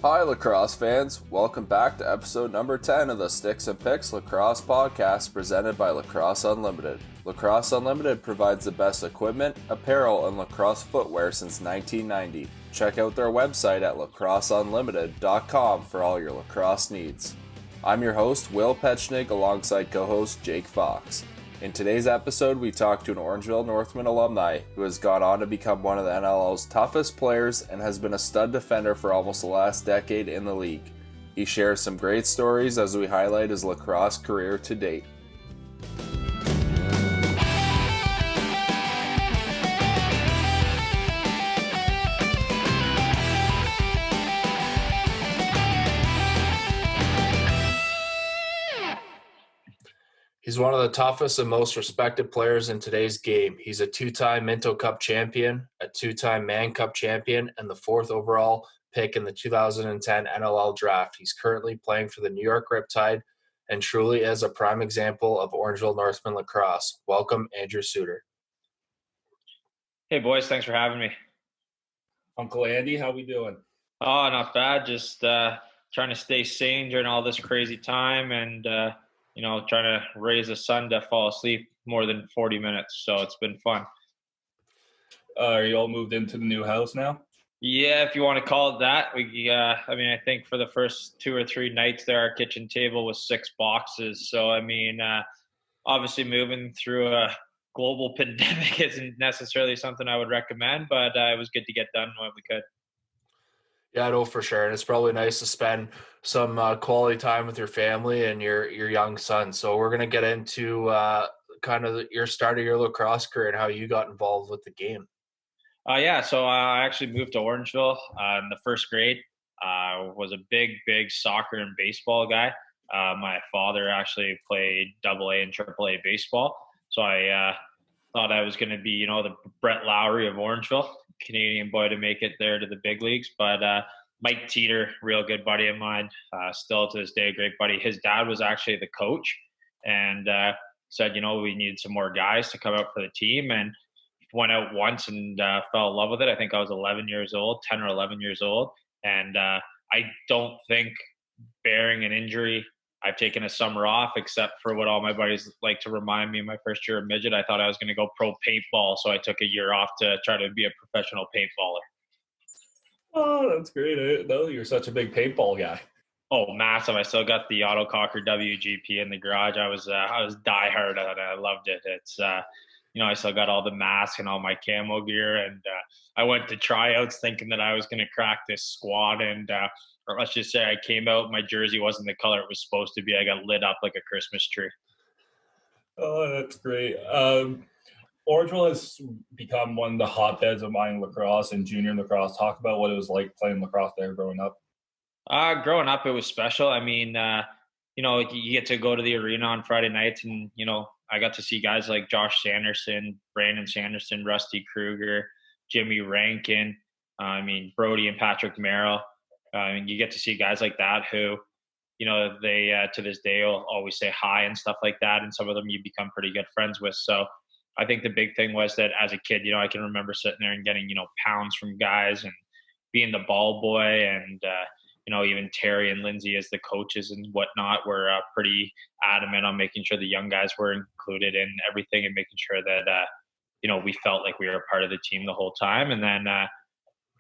Hi, Lacrosse fans. Welcome back to episode number 10 of the Sticks and Picks Lacrosse podcast presented by Lacrosse Unlimited. Lacrosse Unlimited provides the best equipment, apparel, and lacrosse footwear since 1990. Check out their website at lacrosseunlimited.com for all your lacrosse needs. I'm your host, Will Petchnig, alongside co-host Jake Fox. In today's episode, we talk to an Orangeville Northmen alumni who has gone on to become one of the NLL's toughest players and has been a stud defender for almost the last decade in the league. He shares some great stories as we highlight his lacrosse career to date. He's one of the toughest and most respected players in today's game. He's a two-time Minto Cup champion, a two-time Mann Cup champion, and the fourth overall pick in the 2010 NLL draft. He's currently playing for the New York Riptide and truly is a prime example of Orangeville Northmen lacrosse. Welcome, Andrew Suitor. Hey, boys. Thanks for having me. Uncle Andy, how we doing? Oh, not bad. Just trying to stay sane during all this crazy time and trying to raise a son to fall asleep more than 40 minutes. So it's been fun. Are you all moved into the new house now? Yeah, if you want to call it that. I think for the first 2 or 3 nights there, our kitchen table was 6 boxes. So, obviously moving through a global pandemic isn't necessarily something I would recommend, but it was good to get done when we could. Yeah, I know for sure. And it's probably nice to spend some quality time with your family and your young son. So we're going to get into kind of your start of your lacrosse career and how you got involved with the game. So I actually moved to Orangeville in the first grade. I was a big soccer and baseball guy. My father actually played AA and AAA baseball. So I thought I was going to be, the Brett Lowry of Orangeville. Canadian boy to make it there to the big leagues. But Mike Teeter, real good buddy of mine, still to this day a great buddy. His dad was actually the coach and said, we need some more guys to come out for the team. And went out once and fell in love with it. I think I was 10 or 11 years old. And I don't think, bearing an injury, I've taken a summer off, except for what all my buddies like to remind me. In my first year of midget, I thought I was going to go pro paintball, so I took a year off to try to be a professional paintballer. Oh, that's great. No, you're such a big paintball guy. Oh, massive. I still got the Autococker WGP in the garage. I was diehard and I loved it. It's, I still got all the masks and all my camo gear, and I went to tryouts thinking that I was going to crack this squad, and or let's just say I came out, my jersey wasn't the color it was supposed to be. I got lit up like a Christmas tree. Oh, that's great. Orangeville has become one of the hotbeds of minor lacrosse and junior lacrosse. Talk about what it was like playing lacrosse there growing up. Growing up, it was special. You get to go to the arena on Friday nights, and, I got to see guys like Josh Sanderson, Brandon Sanderson, Rusty Kruger, Jimmy Rankin, Brody and Patrick Merrill. You get to see guys like that who, they to this day will always say hi and stuff like that. And some of them you become pretty good friends with. So I think the big thing was that as a kid, I can remember sitting there and getting, pounds from guys and being the ball boy. And, even Terry and Lindsay as the coaches and whatnot were pretty adamant on making sure the young guys were included in everything and making sure that, we felt like we were a part of the team the whole time. And then,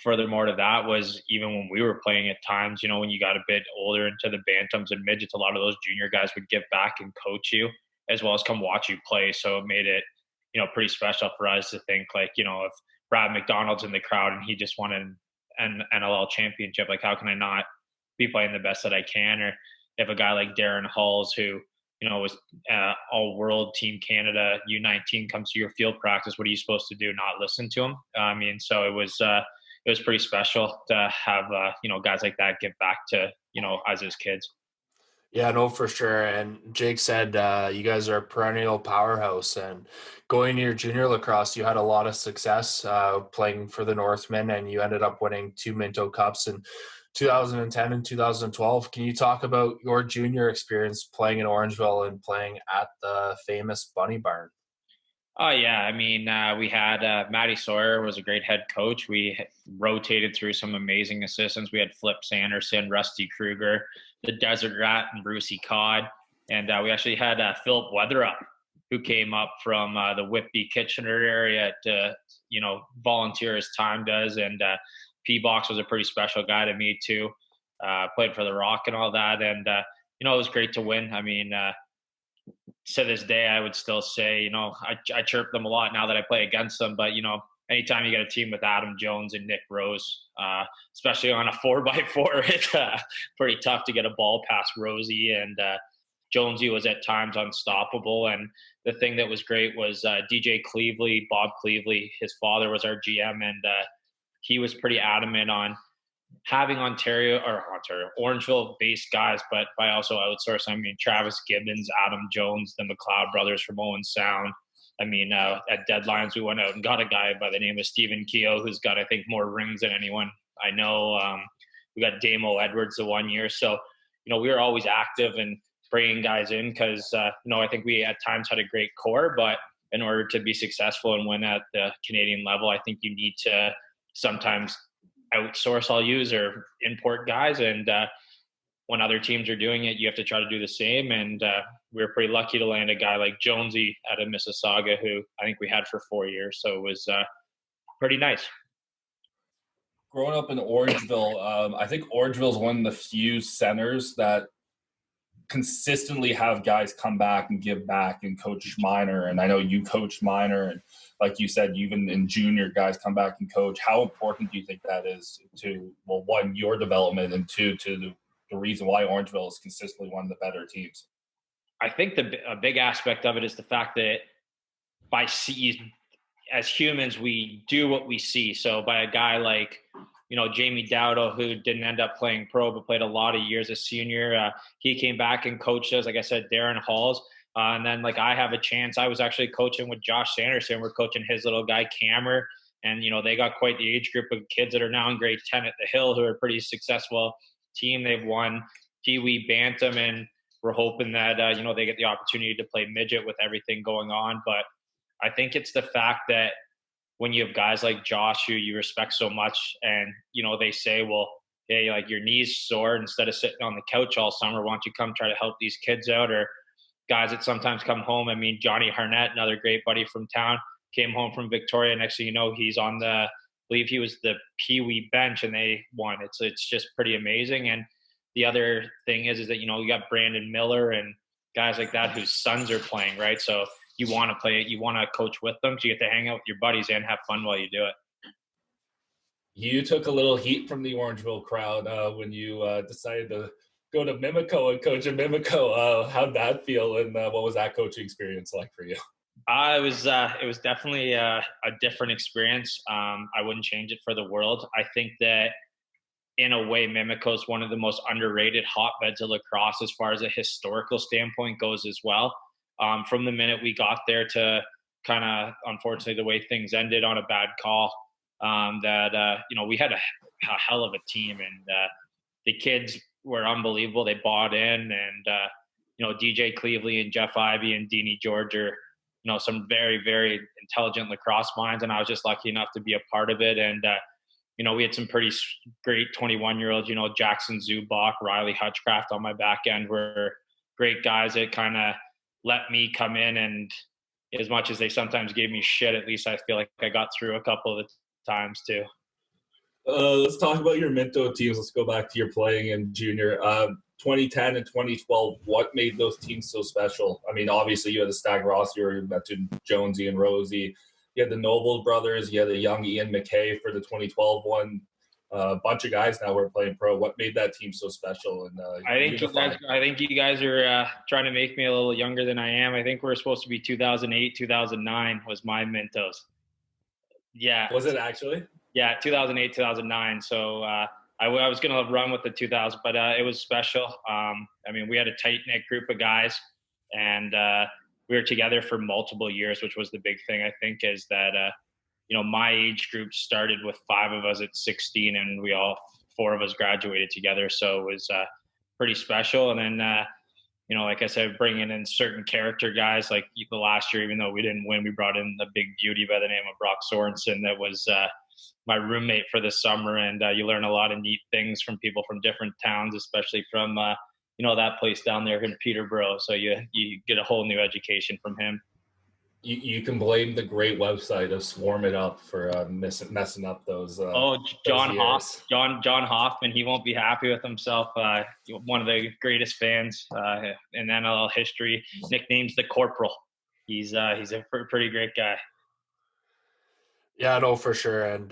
furthermore to that was even when we were playing at times, when you got a bit older into the bantams and midgets, a lot of those junior guys would give back and coach you as well as come watch you play. So it made it, pretty special for us to think like, if Brad McDonald's in the crowd and he just won an NLL championship, like how can I not be playing the best that I can? Or if a guy like Darren Halls, who, was all world team Canada U19 comes to your field practice, what are you supposed to do? Not listen to him? So it was pretty special to have, guys like that give back to, us as kids. Yeah, no, for sure. And Jake said you guys are a perennial powerhouse. And going to your junior lacrosse, you had a lot of success playing for the Northmen, and you ended up winning 2 Minto Cups in 2010 and 2012. Can you talk about your junior experience playing in Orangeville and playing at the famous Bunny Barn? Oh yeah, I mean, we had Matty Sawyer was a great head coach. We rotated through some amazing assistants. We had Flip Sanderson, Rusty Kruger, the Desert Rat, and Brucey Cod, and we actually had Philip Weatherup, who came up from the Whitby Kitchener area to volunteer his time does, and P Box was a pretty special guy to me too. Played for the Rock and all that, and it was great to win. I mean, to this day, I would still say, I chirp them a lot now that I play against them. But, anytime you get a team with Adam Jones and Nick Rose, especially on a 4x4, it's pretty tough to get a ball past Rosie. And Jonesy was at times unstoppable. And the thing that was great was DJ Cleveley, Bob Cleveley, his father was our GM, and he was pretty adamant on having Orangeville based guys, but by also outsourcing. I mean, Travis Gibbons, Adam Jones, the McLeod brothers from Owen Sound. I mean, at deadlines, we went out and got a guy by the name of Stephen Keogh, who's got, I think, more rings than anyone I know. We got Damo Edwards the 1 year. So, we were always active and bringing guys in because, I think we at times had a great core, but in order to be successful and win at the Canadian level, I think you need to sometimes outsource, I'll use, or import guys. And when other teams are doing it, you have to try to do the same. And we were pretty lucky to land a guy like Jonesy out of Mississauga, who I think we had for 4 years. So it was pretty nice. Growing up in Orangeville, I think Orangeville is one of the few centers that consistently have guys come back and give back and coach minor. And I know you coached minor, and like you said, even in junior, guys come back and coach. How important do you think that is to, well, one, your development, and two, to the reason why Orangeville is consistently one of the better teams? I think a big aspect of it is the fact that as humans, we do what we see. So by a guy like, Jamie Dowdle, who didn't end up playing pro, but played a lot of years as senior, he came back and coached us. Like I said, Darren Halls. And then, I have a chance. I was actually coaching with Josh Sanderson. We're coaching his little guy, Camer. And, they got quite the age group of kids that are now in grade 10 at the Hill, who are a pretty successful team. They've won Pee Wee Bantam, and we're hoping that, they get the opportunity to play midget with everything going on. But I think it's the fact that when you have guys like Josh, who you respect so much, and, they say, well, hey, your knee's sore, instead of sitting on the couch all summer, why don't you come try to help these kids out? Or guys that sometimes come home. I mean, Johnny Harnett, another great buddy from town, came home from Victoria. Next thing you know, he's on I believe he was the Pee Wee bench, and they won. It's just pretty amazing. And the other thing is that, you got Brandon Miller and guys like that whose sons are playing, right? So you want to play it, you want to coach with them, so you get to hang out with your buddies and have fun while you do it. You took a little heat from the Orangeville crowd when you decided to go to Mimico and coach at Mimico. How'd that feel, and what was that coaching experience like for you? It was definitely a different experience. I wouldn't change it for the world. I think that in a way, Mimico is one of the most underrated hotbeds of lacrosse as far as a historical standpoint goes as well. From the minute we got there to kind of, unfortunately, the way things ended on a bad call, we had a hell of a team, and the kids were unbelievable. They bought in, and DJ Cleveley and Jeff Ivey and Deanie George are some very, very intelligent lacrosse minds, and I was just lucky enough to be a part of it. And we had some pretty great 21-year-olds, Jackson Zubach, Riley Hutchcraft on my back end, were great guys that kind of let me come in, and as much as they sometimes gave me shit, at least I feel like I got through a couple of the times too. Let's talk about your Minto teams. Let's go back to your playing in junior. 2010 and 2012, what made those teams so special? I mean, obviously you had the Stag roster, you mentioned Jonesy and Rosie. You had the Noble brothers. You had the young Ian McKay for the 2012 one. A bunch of guys now were playing pro. What made that team so special? And I think you guys are trying to make me a little younger than I am. I think we're supposed to be 2008, 2009 was my Mintos. Yeah. Was it actually? Yeah, 2008, 2009. So I was going to run with the 2000, but it was special. I mean, we had a tight-knit group of guys, and we were together for multiple years, which was the big thing, I think, is that, my age group started with 5 of us at 16, and 4 of us graduated together. So it was pretty special. And then you know, like I said, bringing in certain character guys. Like the last year, even though we didn't win, we brought in the big beauty by the name of Brock Sorensen. That was my roommate for the summer, and you learn a lot of neat things from people from different towns, especially from you know, that place down there in Peterborough. So you get a whole new education from him. You can blame the great website of Swarm It Up for messing up those. John Hoffman, he won't be happy with himself. One of the greatest fans in NLL history. Nicknames the Corporal. He's a pretty great guy. Yeah, no, for sure. And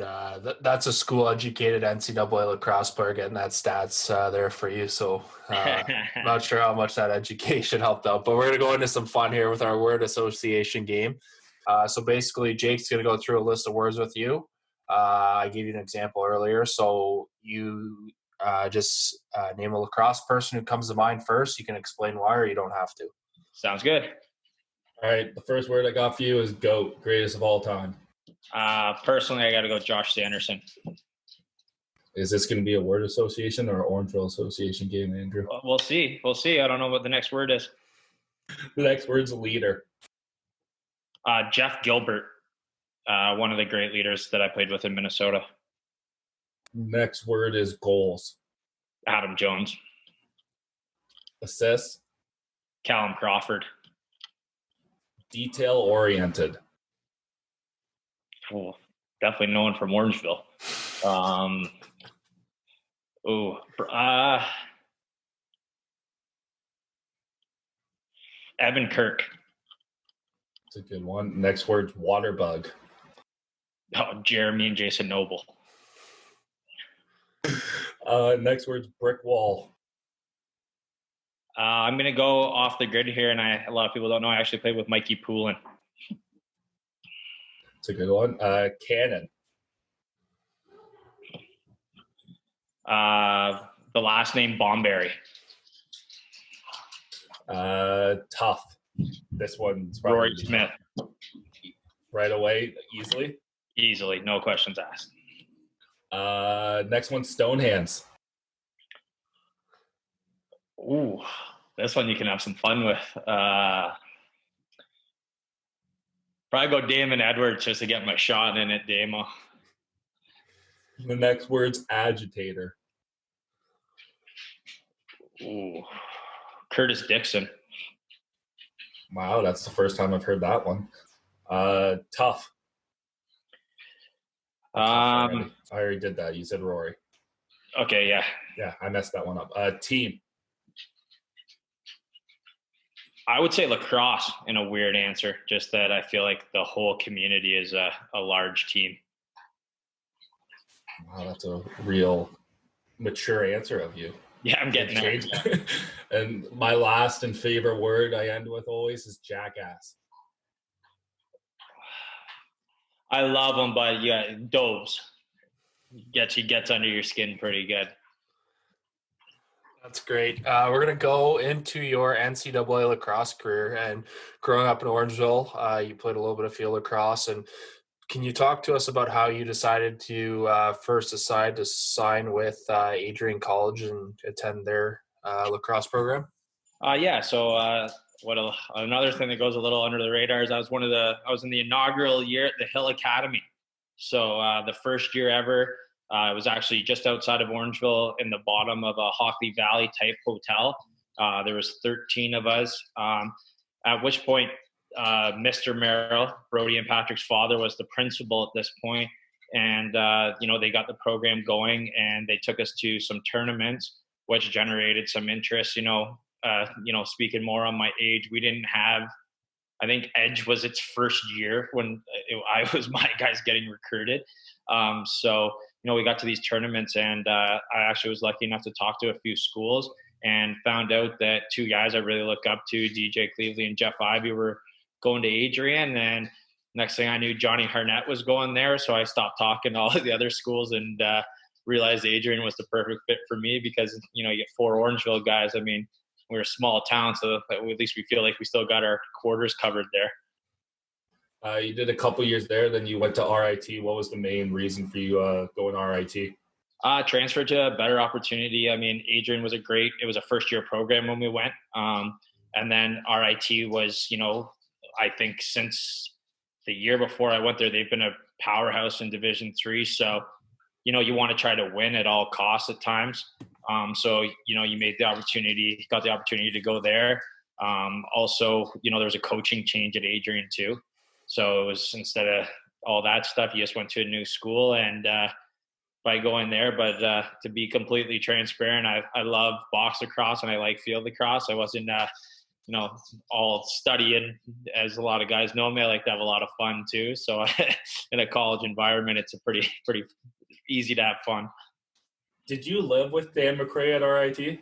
that's a school-educated NCAA lacrosse player getting that stats there for you. So not sure how much that education helped out. But we're going to go into some fun here with our word association game. So basically, Jake's going to go through a list of words with you. I gave you an example earlier. So you just name a lacrosse person who comes to mind first. You can explain why, or you don't have to. Sounds good. All right, the first word I got for you is GOAT, greatest of all time. Personally, I got to go Josh Sanderson. Is this going to be a word association or an Orangeville Association game, Andrew? We'll see. I don't know what the next word is. The next word's leader. Jeff Gilbert, one of the great leaders that I played with in Minnesota. Next word is goals. Adam Jones. Assists. Callum Crawford. Detail-oriented. Oh, definitely no one from Orangeville. Evan Kirk. That's a good one. Next word's water bug. Oh, Jeremy and Jason Noble. Next word's brick wall. I'm going to go off the grid here, and a lot of people don't know I actually played with Mikey Poulin. It's a good one. Cannon. The last name Bomberry. Tough. This one's Rory Smith. Right away, Easily, no questions asked. Next one, Stonehands. Ooh, this one you can have some fun with. Probably go Damon Edwards just to get my shot in it, Damo. The next word's agitator. Ooh, Curtis Dixon. Wow, that's the first time I've heard that one. Tough. I already did that. You said Rory. Okay, yeah. Yeah, I messed that one up. Team. I would say lacrosse in a weird answer, just that I feel like the whole community is a large team. Wow, that's a real mature answer of you. Yeah, I'm getting there. And my last and favorite word I end with always is jackass. I love them, but yeah, Dobes. He gets under your skin pretty good. That's great. We're going to go into your NCAA lacrosse career. And growing up in Orangeville, you played a little bit of field lacrosse. And can you talk to us about how you decided to first decide to sign with Adrian College and attend their lacrosse program? Yeah. So another thing that goes a little under the radar is I was in the inaugural year at the Hill Academy. So the first year ever. It was actually just outside of Orangeville in the bottom of a Hockley Valley type hotel. There was 13 of us, at which point Mr. Merrill, Brody and Patrick's father, was the principal at this point. And, they got the program going and they took us to some tournaments, which generated some interest. Speaking more on my age, we didn't have, I think Edge was its first year when I was my guys getting recruited. We got to these tournaments and I actually was lucky enough to talk to a few schools and found out that two guys I really look up to, DJ Cleveley and Jeff Ivey, were going to Adrian. And next thing I knew, Johnny Harnett was going there. So I stopped talking to all of the other schools and realized Adrian was the perfect fit for me because, you get 4 Orangeville guys. I mean, we're a small town, so at least we feel like we still got our quarters covered there. You did a couple years there, then you went to RIT. What was the main reason for you going RIT? Transferred to a better opportunity. I mean, Adrian was it was a first-year program when we went. And then RIT was, I think since the year before I went there, they've been a powerhouse in Division III. So, you want to try to win at all costs at times. So, you got the opportunity to go there. Also, there was a coaching change at Adrian too. So it was, instead of all that stuff, you just went to a new school and, by going there. But to be completely transparent, I love box lacrosse and I like field lacrosse. I wasn't, all studying, as a lot of guys know me. I like to have a lot of fun too. So in a college environment, it's a pretty easy to have fun. Did you live with Dan McRae at RIT?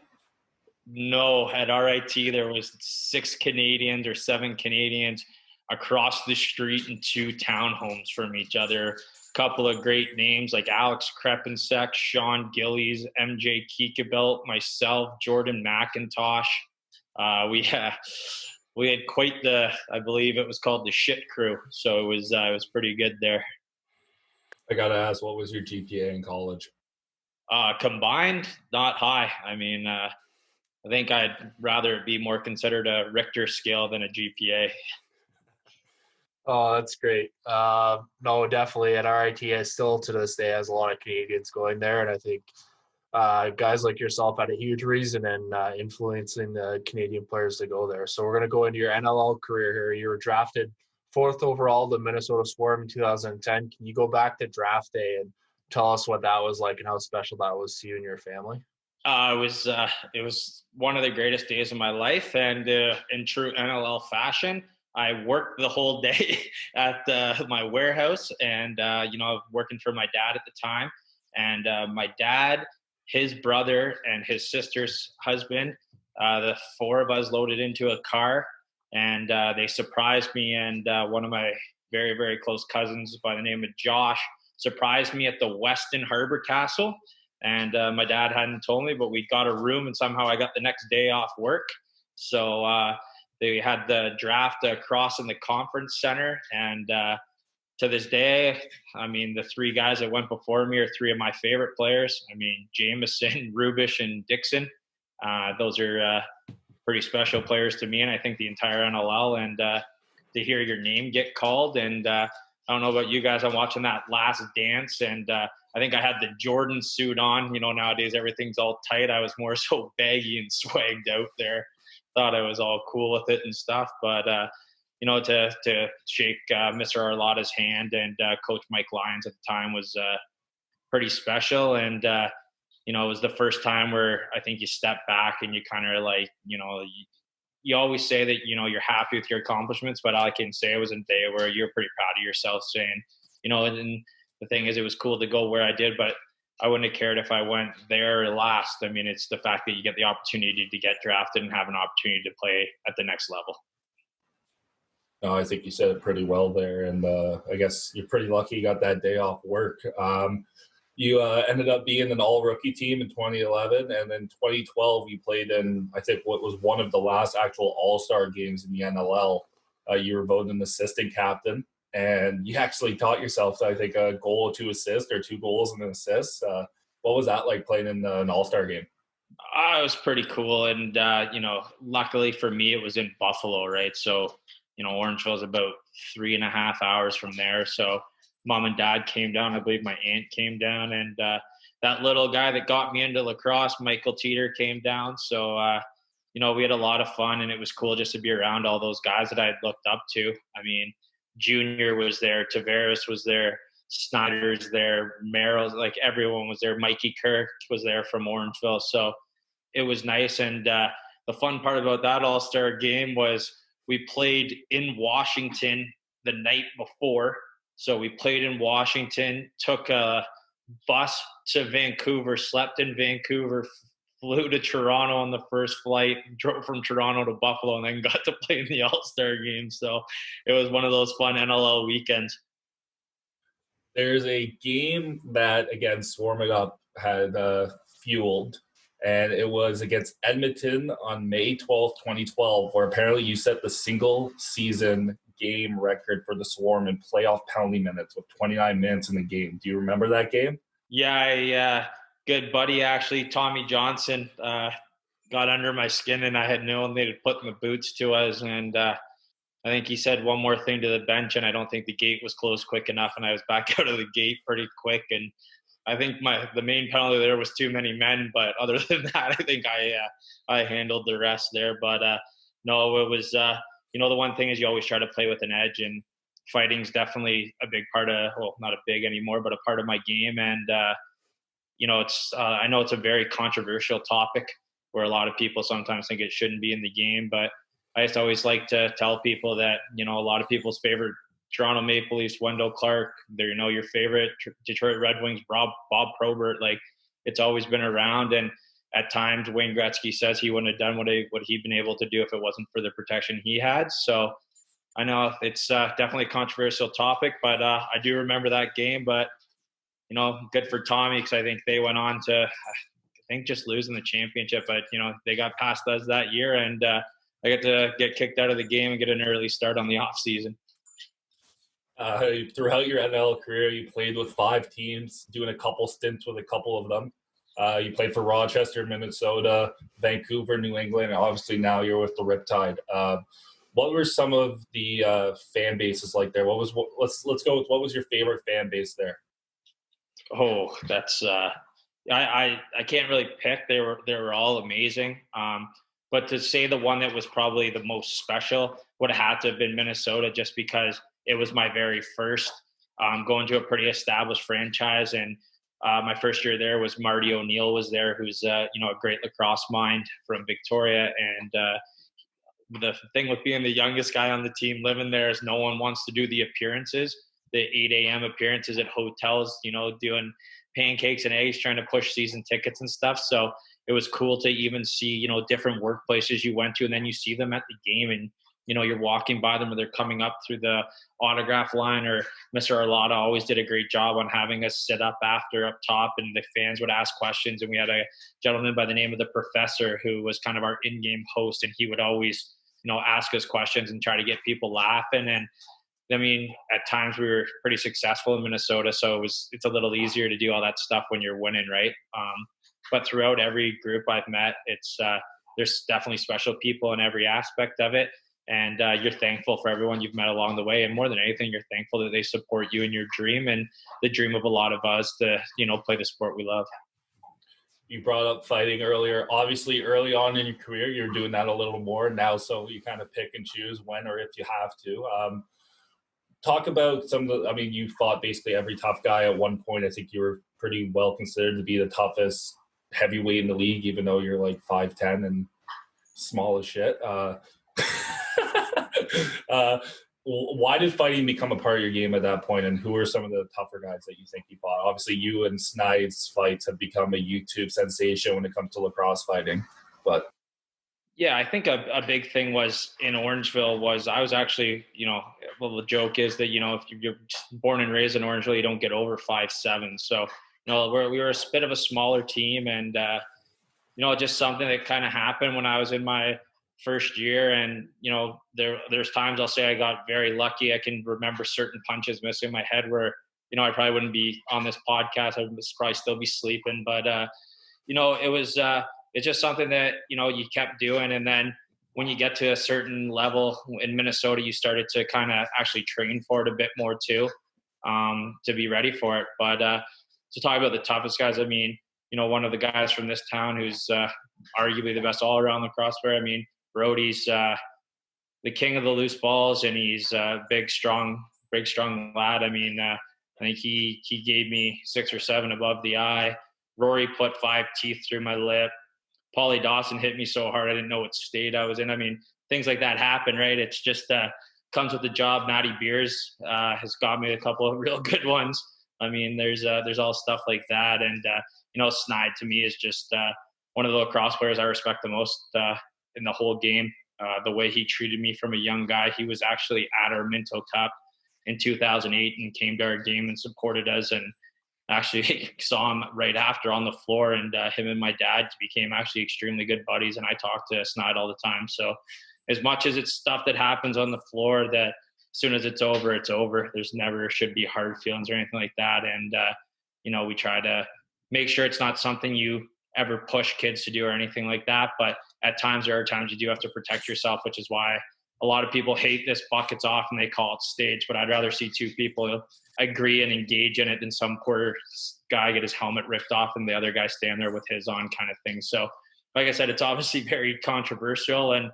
No, at RIT there was 6 Canadians or 7 Canadians across the street in 2 townhomes from each other. Couple of great names like Alex Krepensek, Sean Gillies, MJ Keekabelt, myself, Jordan McIntosh. We had quite I believe it was called the shit crew. So it was pretty good there. I gotta ask, what was your GPA in college? Combined, not high. I mean, I think I'd rather it be more considered a Richter scale than a GPA. Oh, that's great. No, definitely at RIT, still to this day has a lot of Canadians going there, and I think guys like yourself had a huge reason in influencing the Canadian players to go there. So we're going to go into your NLL career here. You were drafted 4th overall to Minnesota Swarm in 2010. Can you go back to draft day and tell us what that was like and how special that was to you and your family? It was one of the greatest days of my life, and in true NLL fashion, I worked the whole day at my warehouse, and I was working for my dad at the time. And my dad, his brother, and his sister's husband, the 4 of us loaded into a car, and they surprised me. And one of my very, very close cousins by the name of Josh surprised me at the Weston Harbor Castle. And my dad hadn't told me, but we got a room, and somehow I got the next day off work. So they had the draft across in the conference center. And to this day, I mean, the 3 guys that went before me are 3 of my favorite players. I mean, Jameson, Rubish, and Dixon. Those are pretty special players to me, and I think the entire NLL. And to hear your name get called, and I don't know about you guys, I'm watching that Last Dance, and I think I had the Jordan suit on. Nowadays everything's all tight. I was more so baggy and swagged out there. Thought I was all cool with it and stuff. But, to shake Mr. Arlotta's hand and Coach Mike Lyons at the time was pretty special. And, it was the first time where I think you step back and you kind of like, you always say that, you're happy with your accomplishments, but all I can say it was a day where you're pretty proud of yourself saying, and the thing is, it was cool to go where I did, but I wouldn't have cared if I went there last. I mean, it's the fact that you get the opportunity to get drafted and have an opportunity to play at the next level. No, I think you said it pretty well there. And I guess you're pretty lucky you got that day off work. You ended up being an all-rookie team in 2011, and then 2012 you played in, I think, what was one of the last actual all-star games in the NLL. You were voted an assistant captain, and you actually taught yourself, I think, a goal, 2 assists, or 2 goals and an assist. What was that like playing in an all-star game? It was pretty cool, and luckily for me, it was in Buffalo, right? So, Orangeville is about 3.5 hours from there. So Mom and Dad came down. I believe my aunt came down, and that little guy that got me into lacrosse, Michael Teeter, came down. So, we had a lot of fun, and it was cool just to be around all those guys that I had looked up to. I mean, Junior was there, Tavares was there, Snyder's there, Merrill's, like everyone was there. Mikey Kirk was there from Orangeville. So it was nice. And the fun part about that all-star game was we played in Washington the night before. So we played in Washington, took a bus to Vancouver, slept in Vancouver, flew to Toronto on the first flight, drove from Toronto to Buffalo, and then got to play in the All-Star game. So it was one of those fun NLL weekends. There's a game that, again, Swarm It Up had fueled, and it was against Edmonton on May 12th, 2012, where apparently you set the single-season game record for the Swarm in playoff penalty minutes with 29 minutes in the game. Do you remember that game? Yeah, good buddy, actually, Tommy Johnson, got under my skin, and I had known they'd put the boots to us. And I think he said one more thing to the bench, and I don't think the gate was closed quick enough, and I was back out of the gate pretty quick. And I think the main penalty there was too many men, but other than that, I think I handled the rest there. But no, it was the one thing is you always try to play with an edge, and fighting's definitely a big part of, well, not a big anymore, but a part of my game. And it's I know it's a very controversial topic where a lot of people sometimes think it shouldn't be in the game, but I just always like to tell people that a lot of people's favorite Toronto Maple Leafs, Wendell Clark, your favorite Detroit Red Wings, Bob Probert, like it's always been around. And at times Wayne Gretzky says he wouldn't have done what he'd been able to do if it wasn't for the protection he had. So I know it's definitely a controversial topic, but I do remember that game. But good for Tommy, because I think they went on to, just losing the championship. But they got past us that year, and I got to get kicked out of the game and get an early start on the off season. Throughout your NL career, you played with 5 teams, doing a couple stints with a couple of them. You played for Rochester, Minnesota, Vancouver, New England, and obviously now you're with the Riptide. What were some of the fan bases like there? Let's go with, what was your favorite fan base there? Oh, that's I can't really pick. They were all amazing. But to say the one that was probably the most special would have had to have been Minnesota, just because it was my very first going to a pretty established franchise. And my first year there was Marty O'Neill was there, who's a great lacrosse mind from Victoria. And the thing with being the youngest guy on the team living there is no one wants to do the appearances, the 8 a.m. appearances at hotels, doing pancakes and eggs, trying to push season tickets and stuff. So it was cool to even see, different workplaces you went to, and then you see them at the game, and you're walking by them, or they're coming up through the autograph line, or Mr. Arlotta always did a great job on having us sit up after up top, and the fans would ask questions. And we had a gentleman by the name of the Professor who was kind of our in-game host, and he would always, ask us questions and try to get people laughing. And I mean, at times we were pretty successful in Minnesota, so it's a little easier to do all that stuff when you're winning, right? But throughout every group I've met, there's definitely special people in every aspect of it. And you're thankful for everyone you've met along the way. And more than anything, you're thankful that they support you in your dream and the dream of a lot of us to, play the sport we love. You brought up fighting earlier. Obviously, early on in your career, you're doing that a little more now. So you kind of pick and choose when or if you have to. Talk about you fought basically every tough guy at one point. I think you were pretty well considered to be the toughest heavyweight in the league, even though you're like 5'10" and small as shit. Why did fighting become a part of your game at that point, and who are some of the tougher guys that you think you fought? Obviously, you and Snide's fights have become a YouTube sensation when it comes to lacrosse fighting. But yeah, I think a big thing was in Orangeville was I was actually, the joke is that, if you're born and raised in Orangeville, you don't get over 5'7". So, we were a bit of a smaller team, and, just something that kind of happened when I was in my first year. And, there's times I'll say I got very lucky. I can remember certain punches missing my head where, I probably wouldn't be on this podcast. I would probably still be sleeping. But, it was it's just something that, you kept doing. And then when you get to a certain level in Minnesota, you started to kind of actually train for it a bit more too, to be ready for it. But to talk about the toughest guys, I mean, one of the guys from this town who's arguably the best all-around lacrosse player, I mean, Brody's the king of the loose balls, and he's a big, strong lad. I mean, I think he gave me 6 or 7 above the eye. Rory put 5 teeth through my lip. Paulie Dawson hit me so hard I didn't know what state I was in. I mean, things like that happen, right? It's just comes with the job. Matty Beers has got me a couple of real good ones. I mean, there's all stuff like that. And, Snide to me is just one of the lacrosse players I respect the most in the whole game. The way he treated me from a young guy. He was actually at our Minto Cup in 2008 and came to our game and supported us, and actually saw him right after on the floor, and him and my dad became actually extremely good buddies, and I talk to Snide all the time. So as much as it's stuff that happens on the floor that as soon as it's over, it's over. There's never should be hard feelings or anything like that. And, we try to make sure it's not something you ever push kids to do or anything like that. But at times, there are times you do have to protect yourself, which is why a lot of people hate this buckets off and they call it stage. But I'd rather see two people agree and engage in it than some poor guy get his helmet ripped off and the other guy stand there with his on, kind of thing. So, like I said, it's obviously very controversial, and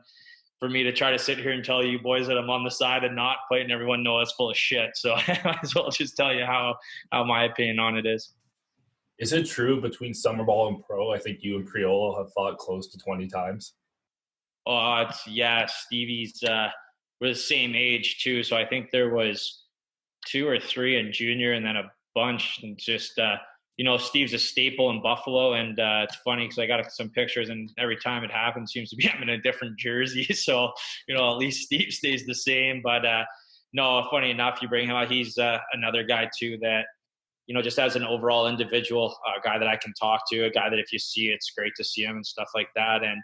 for me to try to sit here and tell you boys that I'm on the side and not letting everyone know it's full of shit. So I might as well just tell you how my opinion on it is. Is it true between summer ball and pro? I think you and Priolo have fought close to 20 times. Oh, Stevie's we're the same age too. So I think there was 2 or 3 in junior and then a bunch. And just, Steve's a staple in Buffalo. And it's funny because I got some pictures and every time it happens, seems to be I'm in a different jersey. So, at least Steve stays the same. But no, funny enough, you bring him out. He's another guy too that, just as an overall individual, a guy that I can talk to, a guy that if you see, it's great to see him and stuff like that. And,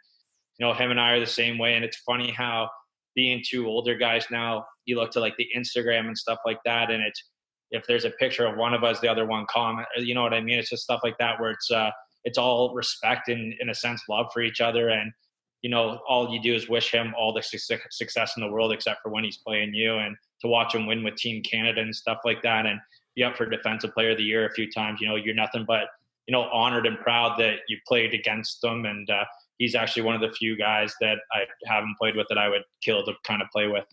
him and I are the same way. And it's funny how being 2 older guys now, you look to like the Instagram and stuff like that. And if there's a picture of one of us, the other one comment, you know what I mean? It's just stuff like that where it's all respect and in a sense, love for each other. And, all you do is wish him all the success in the world, except for when he's playing you, and to watch him win with Team Canada and stuff like that. And be up for Defensive Player of the Year a few times. You're nothing but, honored and proud that you played against them. And he's actually one of the few guys that I haven't played with that I would kill to kind of play with.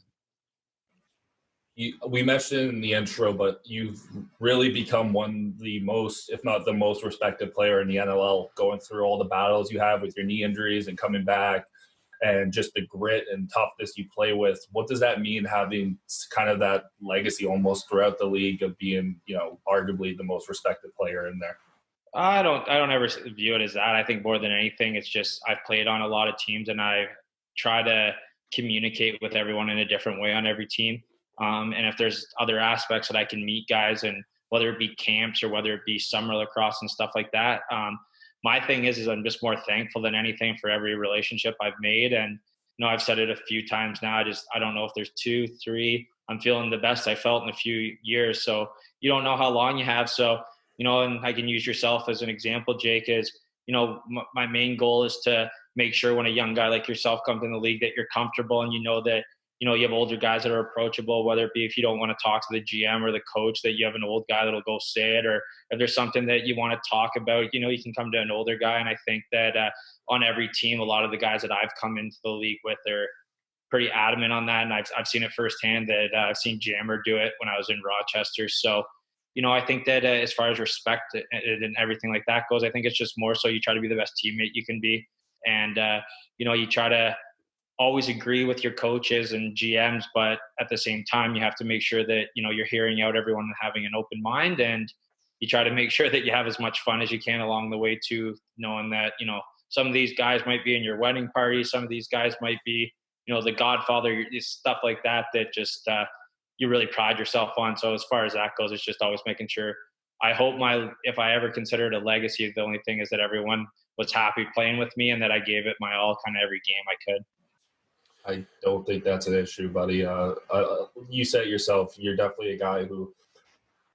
We mentioned it in the intro, but you've really become one of the most, if not the most respected player in the NLL, going through all the battles you have with your knee injuries and coming back, and just the grit and toughness you play with. What does that mean, having kind of that legacy almost throughout the league of being, arguably the most respected player in there? I don't ever view it as that. I think more than anything, it's just I've played on a lot of teams and I try to communicate with everyone in a different way on every team. And if there's other aspects that I can meet guys, and whether it be camps or whether it be summer lacrosse and stuff like that, my thing is I'm just more thankful than anything for every relationship I've made. And, I've said it a few times now. I don't know if there's 2, 3. I'm feeling the best I felt in a few years. So you don't know how long you have. So, and I can use yourself as an example, Jake, is, my main goal is to make sure when a young guy like yourself comes in the league that you're comfortable and that, you have older guys that are approachable, whether it be if you don't want to talk to the GM or the coach, that you have an old guy that'll go say it, or if there's something that you want to talk about, you can come to an older guy. And I think that on every team, a lot of the guys that I've come into the league with are pretty adamant on that. And I've seen it firsthand that I've seen Jammer do it when I was in Rochester. So, I think that as far as respect and everything like that goes, I think it's just more so you try to be the best teammate you can be. And, you try to always agree with your coaches and GMs, but at the same time, you have to make sure that, you're hearing out everyone and having an open mind, and you try to make sure that you have as much fun as you can along the way too, knowing that, some of these guys might be in your wedding party. Some of these guys might be, the Godfather, stuff like that just, you really pride yourself on. So as far as that goes, it's just always making sure. I hope if I ever consider it a legacy, the only thing is that everyone was happy playing with me and that I gave it my all kind of every game I could. I don't think that's an issue, buddy. You said it yourself. You're definitely a guy who,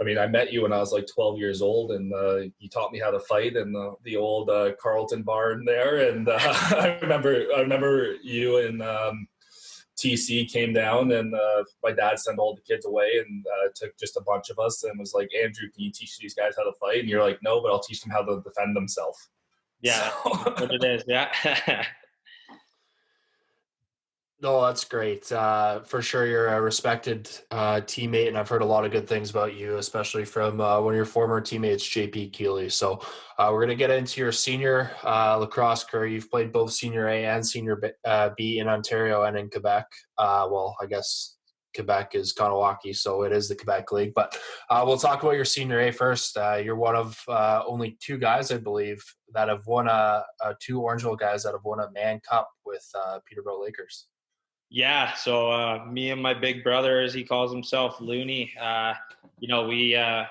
I met you when I was like 12 years old, and you taught me how to fight in the old Carlton barn there. And I remember you and TC came down, and my dad sent all the kids away and took just a bunch of us and was like, Andrew, can you teach these guys how to fight? And you're like, no, but I'll teach them how to defend themselves. Yeah, what it is. Yeah. No, that's great. For sure, you're a respected teammate, and I've heard a lot of good things about you, especially from one of your former teammates, JP Keeley. So we're going to get into your senior lacrosse career. You've played both Senior A and Senior B in Ontario and in Quebec. Well, I guess Quebec is Kanawaki, so it is the Quebec League. But we'll talk about your Senior A first. You're one of only 2 guys, I believe, that have won 2 Orangeville guys that have won a Mann Cup with Peterborough Lakers. Yeah, so me and my big brother, as he calls himself, Looney, we are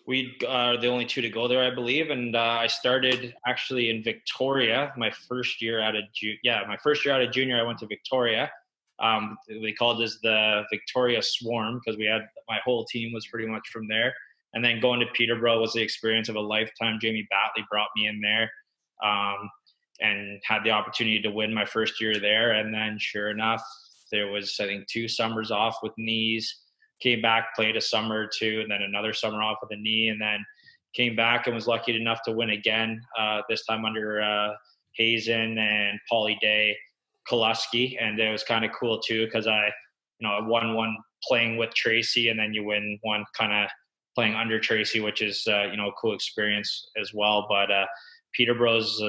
the only 2 to go there, I believe. And I started actually in Victoria. My first year out of junior, I went to Victoria. They called us the Victoria Swarm because my whole team was pretty much from there. And then going to Peterborough was the experience of a lifetime. Jamie Batley brought me in there, and had the opportunity to win my first year there. And then sure enough, there was, I think, 2 summers off with knees. Came back, played a summer or 2, and then another summer off with a knee, and then came back and was lucky enough to win again, this time under Hazen and Paulie Day, Koluski. And it was kind of cool too, because I won one playing with Tracy, and then you win one kind of playing under Tracy, which is a cool experience as well. But Peterborough's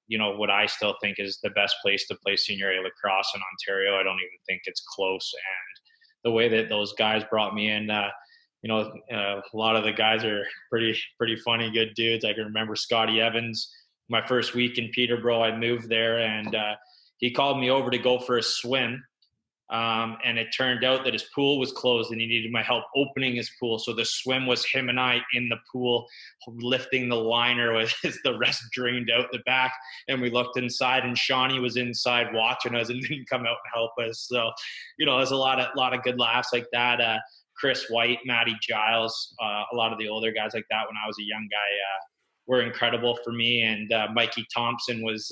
what I still think is the best place to play senior A lacrosse in Ontario. I don't even think it's close. And the way that those guys brought me in, a lot of the guys are pretty funny, good dudes. I can remember Scotty Evans. My first week in Peterborough, I moved there, and he called me over to go for a swim. And it turned out that his pool was closed and he needed my help opening his pool. So the swim was him and I in the pool lifting the liner as the rest drained out the back. And we looked inside, and Shawnee was inside watching us and didn't come out and help us. So, there's a lot of good laughs like that. Chris White, Matty Giles, a lot of the older guys like that when I was a young guy were incredible for me. And Mikey Thompson was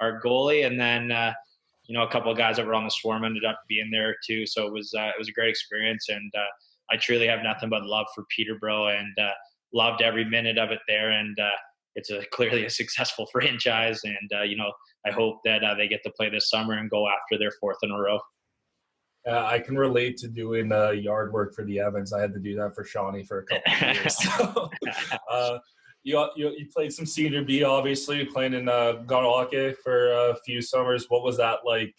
our goalie. And then a couple of guys that were on the Swarm ended up being there too. So it was a great experience, and I truly have nothing but love for Peterborough, and loved every minute of it there. And it's clearly a successful franchise, and I hope that they get to play this summer and go after their 4th in a row. I can relate to doing yard work for the Evans. I had to do that for Shawnee for a couple of years. So, you played some senior B, obviously, playing in Ganawake for a few summers. What was that like?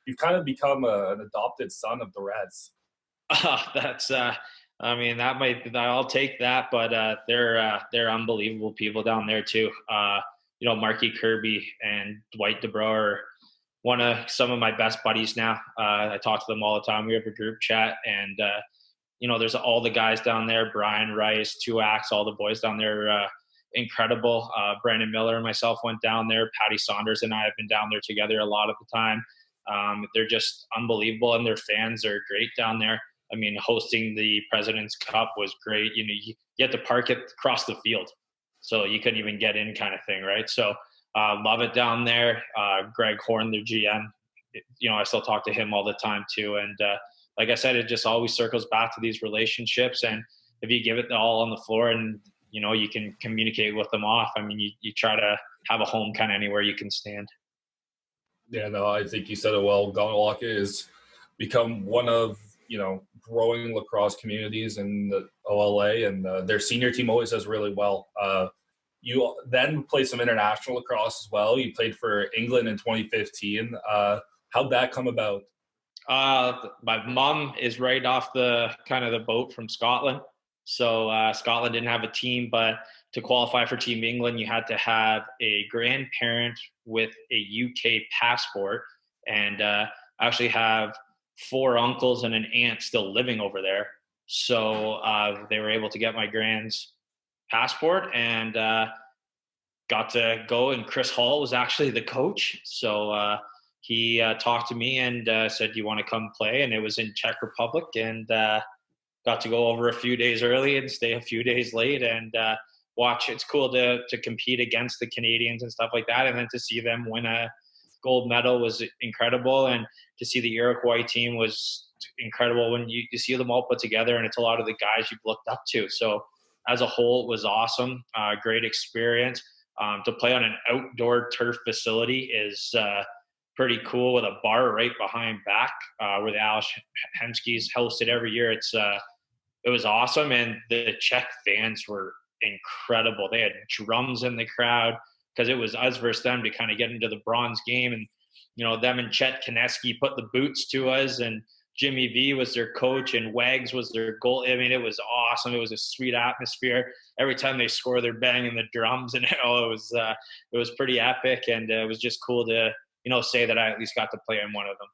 You've kind of become an adopted son of the Reds. That's I'll take that, but they're unbelievable people down there too. Marky Kirby and Dwight DeBro are one of some of my best buddies now. I talk to them all the time. We have a group chat, and there's all the guys down there, Brian Rice, 2Axe, all the boys down there, incredible. Brandon Miller and myself went down there. Patty Saunders and I have been down there together a lot of the time. They're just unbelievable, and their fans are great down there. I mean, hosting the President's Cup was great. You had to park it across the field, so you couldn't even get in, kind of thing, right? So love it down there. Greg Horn, their GM, I still talk to him all the time too. And like I said, it just always circles back to these relationships. And if you give it all on the floor and, you can communicate with them off, I mean, you try to have a home kind of anywhere you can stand. Yeah, no, I think you said it well. Ganawake has become one of, growing lacrosse communities in the OLA, and their senior team always does really well. You then played some international lacrosse as well. You played for England in 2015. How'd that come about? My mom is right off the boat from Scotland. So Scotland didn't have a team, but to qualify for Team England, you had to have a grandparent with a UK passport. And I actually have 4 uncles and an aunt still living over there. So they were able to get my grand's passport, and got to go. And Chris Hall was actually the coach. So he talked to me and said, "You want to come play?" And it was in Czech Republic, and got to go over a few days early and stay a few days late and watch. It's cool to compete against the Canadians and stuff like that. And then to see them win a gold medal was incredible. And to see the Iroquois team was incredible when you see them all put together, and it's a lot of the guys you've looked up to. So as a whole, it was awesome. Great experience. To play on an outdoor turf facility is pretty cool, with a bar right behind back where the Ales Hemskys hosted every year. It was awesome, and the Czech fans were incredible. They had drums in the crowd because it was us versus them to kind of get into the bronze game. And them and Chet Kineski put the boots to us, and Jimmy V was their coach, and Wags was their goal. I mean, it was awesome. It was a sweet atmosphere. Every time they score, they're banging the drums, and it was pretty epic. And it was just cool to say that I at least got to play in one of them.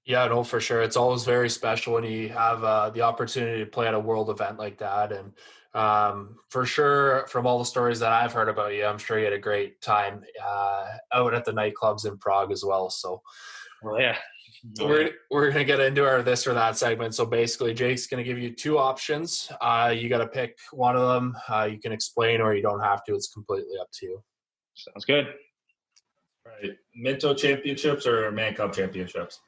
Yeah, no, for sure. It's always very special when you have the opportunity to play at a world event like that. And for sure, from all the stories that I've heard about you, I'm sure you had a great time out at the nightclubs in Prague as well. So Well, yeah. We're gonna get into our this or that segment. So basically, Jake's gonna give you two options. You got to pick one of them. You can explain, or you don't have to. It's completely up to you. Sounds good. Right. Minto championships or Man Cup championships?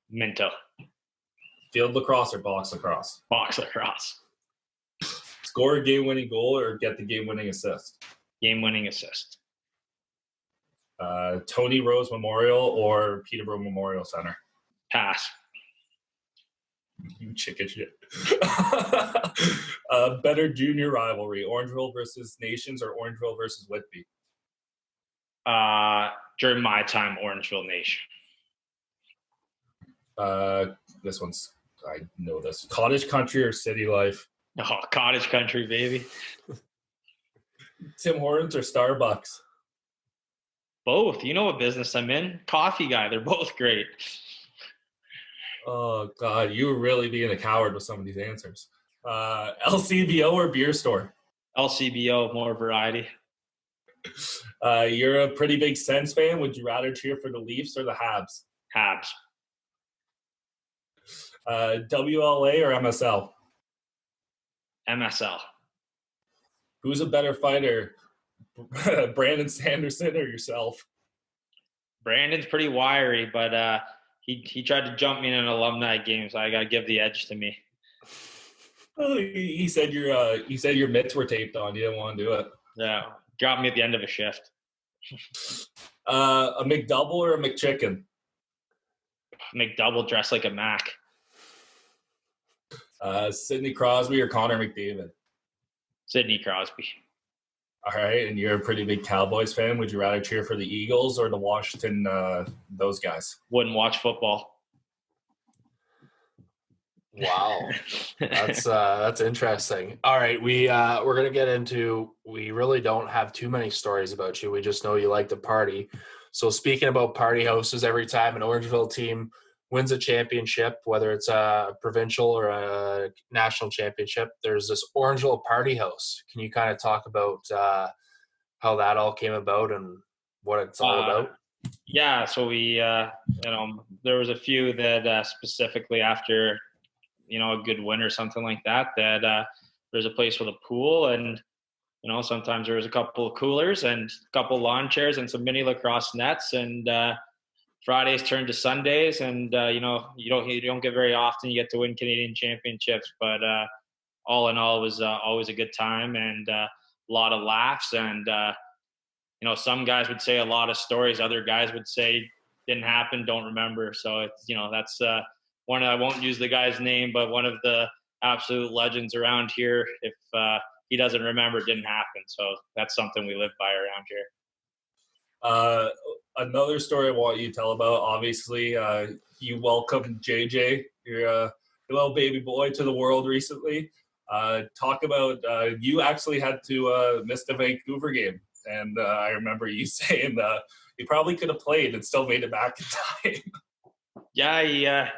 Minto. Field lacrosse or box lacrosse? Box lacrosse. Score a game-winning goal or get the game-winning assist? Game-winning assist. Tony Rose Memorial or Peterborough Memorial Center? Pass. You chicken shit. Better junior rivalry, Orangeville versus Nations or Orangeville versus Whitby? During my time, Orangeville Nation. This one's, I know this. Cottage country or city life? Oh, cottage country, baby. Tim Hortons or Starbucks? Both. You know what business I'm in. Coffee guy. They're both great. Oh, God. You were really being a coward with some of these answers. LCBO or beer store? LCBO, more variety. You're a pretty big Sens fan. Would you rather cheer for the Leafs or the Habs? Habs. WLA or MSL? MSL. Who's a better fighter, Brandon Sanderson or yourself? Brandon's pretty wiry, but he tried to jump me in an alumni game, so I got to give the edge to me. Oh, he said your mitts were taped on. You didn't want to do it. Yeah, got me at the end of a shift. A McDouble or a McChicken? McDouble dressed like a Mac. Sidney Crosby or Connor McDavid? Sidney Crosby. All right, and you're a pretty big Cowboys fan. Would you rather cheer for the Eagles or the Washington, those guys? Wouldn't watch football. Wow, that's interesting. All right, we're gonna get into. We really don't have too many stories about you. We just know you like to party. So speaking about party houses, every time an Orangeville team wins a championship, whether it's a provincial or a national championship, there's this Orangeville party house. Can you kind of talk about how that all came about and what it's all about? Yeah, so we, there was a few that specifically after, a good win or something like that, there's a place with a pool and, sometimes there was a couple of coolers and a couple of lawn chairs and some mini lacrosse nets and Fridays turned to Sundays and, you don't get very often, you get to win Canadian championships, but all in all, it was always a good time and a lot of laughs and, some guys would say a lot of stories. Other guys would say didn't happen, don't remember. So it's, that's one, I won't use the guy's name, but one of the absolute legends around here. If he doesn't remember, it didn't happen. So that's something we live by around here. Another story I want you to tell about, obviously, you welcomed JJ, your little baby boy, to the world recently. Talk about you actually had to miss the Vancouver game. And I remember you saying he probably could have played and still made it back in time. Yeah,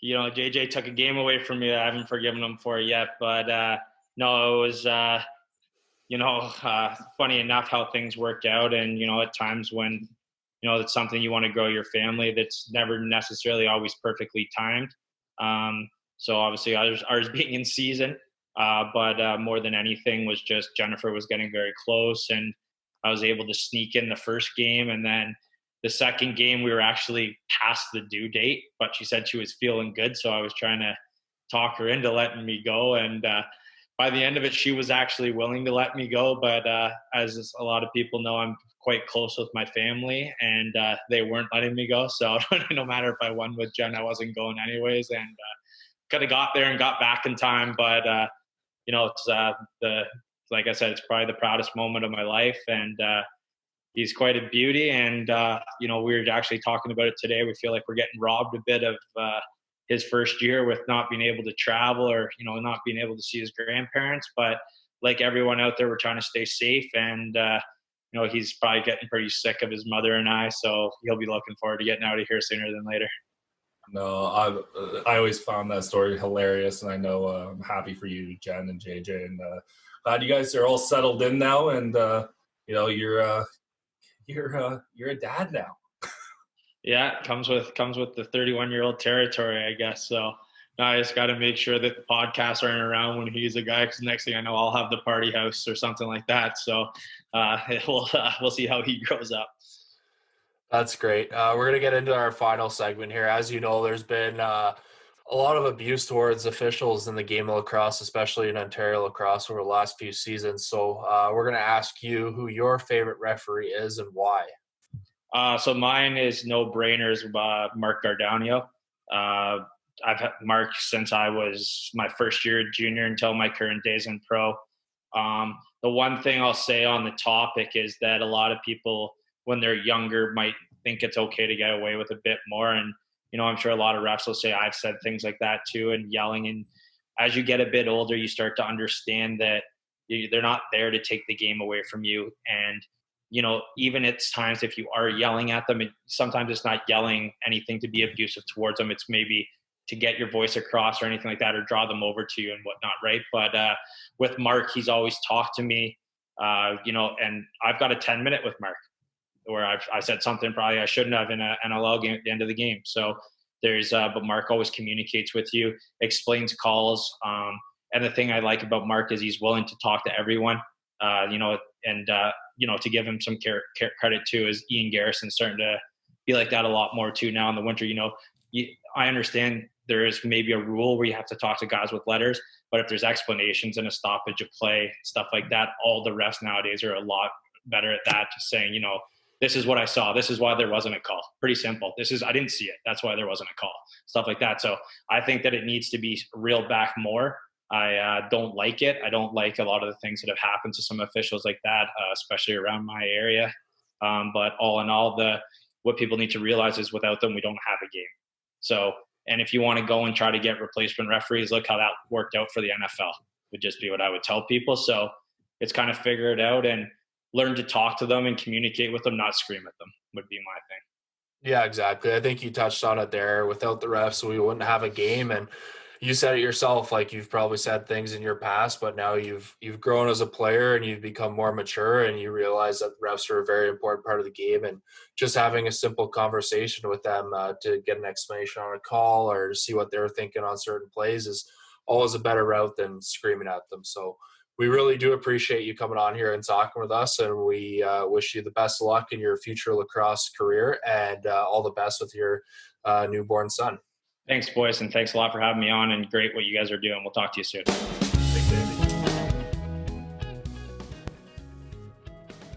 JJ took a game away from me. I haven't forgiven him for it yet. But, no, it was, funny enough how things worked out. And, at times when, it's something you want to grow your family, that's never necessarily always perfectly timed. So obviously ours being in season, but more than anything was just Jennifer was getting very close and I was able to sneak in the first game. And then the second game, we were actually past the due date, but she said she was feeling good. So I was trying to talk her into letting me go. And by the end of it, she was actually willing to let me go. But as a lot of people know, I'm quite close with my family and they weren't letting me go. So no matter if I won with Jen, I wasn't going anyways. And could have got there and got back in time. But, it's like I said, it's probably the proudest moment of my life. And he's quite a beauty. And, we were actually talking about it today. We feel like we're getting robbed a bit of his first year with not being able to travel or, not being able to see his grandparents. But like everyone out there, we're trying to stay safe. And, he's probably getting pretty sick of his mother and I. So he'll be looking forward to getting out of here sooner than later. No, I always found that story hilarious. And I know I'm happy for you, Jen and JJ. And glad you guys are all settled in now. And, you're a dad now. Yeah, it comes with the 31-year-old territory, I guess. So now I just got to make sure that the podcasts aren't around when he's a guy, because next thing I know, I'll have the party house or something like that. So we'll see how he grows up. That's great. We're going to get into our final segment here. As you know, there's been a lot of abuse towards officials in the game of lacrosse, especially in Ontario lacrosse over the last few seasons. So we're going to ask you who your favorite referee is and why. So mine is no brainers. Mark Gardanio. I've had Mark since I was my first year junior until my current days in pro. The one thing I'll say on the topic is that a lot of people, when they're younger, might think it's okay to get away with a bit more. And, I'm sure a lot of refs will say I've said things like that too, and yelling. And as you get a bit older, you start to understand that they're not there to take the game away from you. And, even at times if you are yelling at them, sometimes it's not yelling anything to be abusive towards them. It's maybe to get your voice across or anything like that, or draw them over to you and whatnot, right? But with Mark, he's always talked to me, and I've got a 10-minute with Mark where I said something probably I shouldn't have in an NLL game at the end of the game. So but Mark always communicates with you, explains calls. And the thing I like about Mark is he's willing to talk to everyone, to give him some credit too, is Ian Garrison's starting to be like that a lot more too now in the winter. I understand there is maybe a rule where you have to talk to guys with letters, but if there's explanations and a stoppage of play, stuff like that, all the refs nowadays are a lot better at that, just saying, this is what I saw. This is why there wasn't a call. Pretty simple. I didn't see it. That's why there wasn't a call. Stuff like that. So I think that it needs to be reeled back more. I don't like it. I don't like a lot of the things that have happened to some officials like that, especially around my area. But all in all, what people need to realize is without them, we don't have a game. So, and if you want to go and try to get replacement referees, look how that worked out for the NFL, would just be what I would tell people. So it's kind of figure it out and learn to talk to them and communicate with them, not scream at them, would be my thing. Yeah, exactly. I think you touched on it there. Without the refs, we wouldn't have a game. And you said it yourself, like you've probably said things in your past, but now you've grown as a player and you've become more mature and you realize that the refs are a very important part of the game. And just having a simple conversation with them to get an explanation on a call or to see what they're thinking on certain plays is always a better route than screaming at them. So we really do appreciate you coming on here and talking with us, and we wish you the best of luck in your future lacrosse career and all the best with your newborn son. Thanks, boys, and thanks a lot for having me on, and great what you guys are doing. We'll talk to you soon.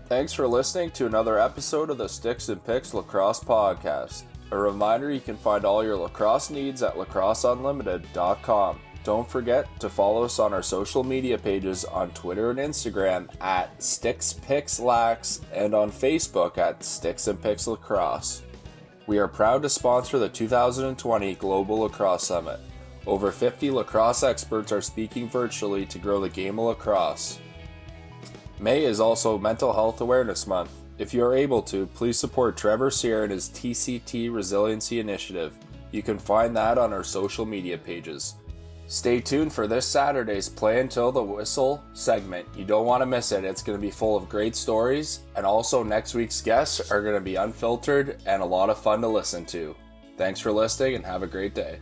Thanks for listening to another episode of the Sticks and Picks Lacrosse Podcast. A reminder, you can find all your lacrosse needs at lacrosseunlimited.com. Don't forget to follow us on our social media pages on Twitter and Instagram at SticksPicksLax and on Facebook at Sticks and Picks Lacrosse. We are proud to sponsor the 2020 Global Lacrosse Summit. Over 50 lacrosse experts are speaking virtually to grow the game of lacrosse. May is also Mental Health Awareness Month. If you are able to, please support Trevor Sear and his TCT Resiliency Initiative. You can find that on our social media pages. Stay tuned for this Saturday's Play Until the Whistle segment. You don't want to miss it. It's going to be full of great stories, and also next week's guests are going to be unfiltered and a lot of fun to listen to. Thanks for listening and have a great day.